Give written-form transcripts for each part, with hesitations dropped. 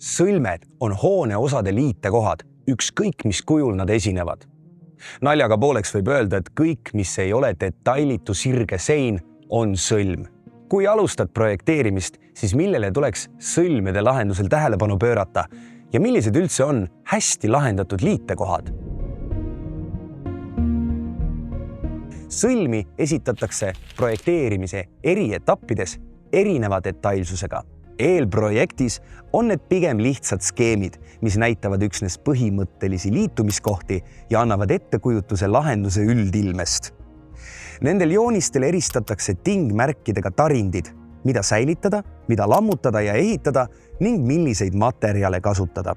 Sõlmed on hoone osade liitekohad, ükskõik mis kujul nad esinevad. Naljaga pooleks võib öelda, et kõik, mis ei ole detailitu sirge sein, on sõlm. Kui alustad projekteerimist, siis millele tuleks sõlmede lahendusel tähelepanu pöörata ja millised üldse on hästi lahendatud liitekohad? Sõlmi esitatakse projekteerimise eri etappides erineva detailsusega. Eelprojektis on need pigem lihtsad skeemid, mis näitavad üksnes põhimõttelisi liitumiskohti ja annavad ettekujutuse lahenduse üldilmest. Nendel joonistel eristatakse tingmärkidega tarindid, mida säilitada, mida lammutada ja ehitada ning milliseid materjale kasutada.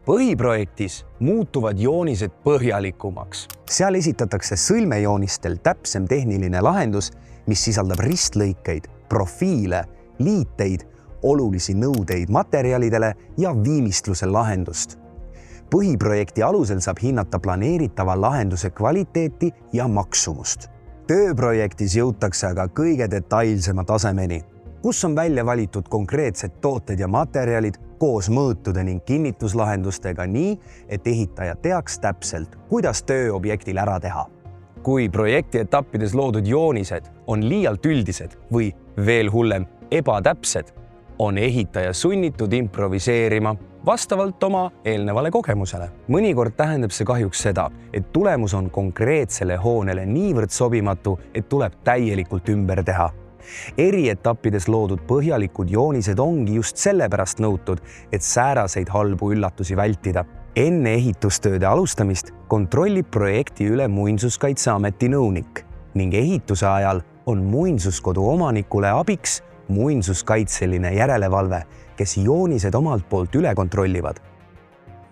Põhiprojektis muutuvad joonised põhjalikumaks. Seal esitatakse sõlmejoonistel täpsem tehniline lahendus, mis sisaldab ristlõikeid, profiile, liiteid, olulisi nõudeid materjalidele ja viimistluse lahendust. Põhiprojekti alusel saab hinnata planeeritava lahenduse kvaliteeti ja maksumust. Tööprojektis jõutakse aga kõige detailsema tasemeni, kus on välja valitud konkreetsed tooted ja materjalid koos mõõtude ning kinnituslahendustega nii, et ehitaja teaks täpselt, kuidas tööobjektil ära teha. Kui projekti etappides loodud joonised on liialt üldised või veel hullem ebatäpsed, on ehitaja sunnitud improviseerima vastavalt oma eelnevale kogemusele. Mõnikord tähendab see kahjuks seda, et tulemus on konkreetsele hoonele niivõrd sobimatu, et tuleb täielikult ümber teha. Eri etappides loodud põhjalikud joonised ongi just sellepärast nõutud, et sääraseid halbu üllatusi vältida. Enne ehitustööde alustamist kontrollib projekti üle Muinsuskaitseameti nõunik ning ehituse ajal on muinsuskodu omanikule abiks muinsuskaitseline järelevalve, kes joonised omalt poolt üle kontrollivad.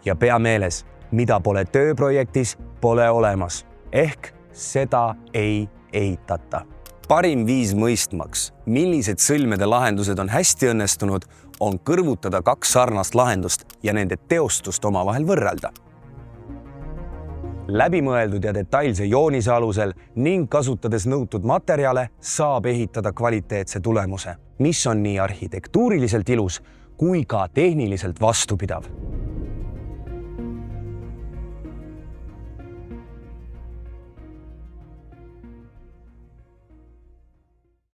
Ja pea meeles, mida pole tööprojektis, pole olemas, ehk seda ei ehitata. Parim viis mõistmaks, millised sõlmede lahendused on hästi õnnestunud, on kõrvutada kaks sarnast lahendust ja nende teostust omavahel võrrelda. Läbimõeldud ja detailse joonise alusel ning kasutades nõutud materjale saab ehitada kvaliteetse tulemuse, mis on nii arhitektuuriliselt ilus kui ka tehniliselt vastupidav.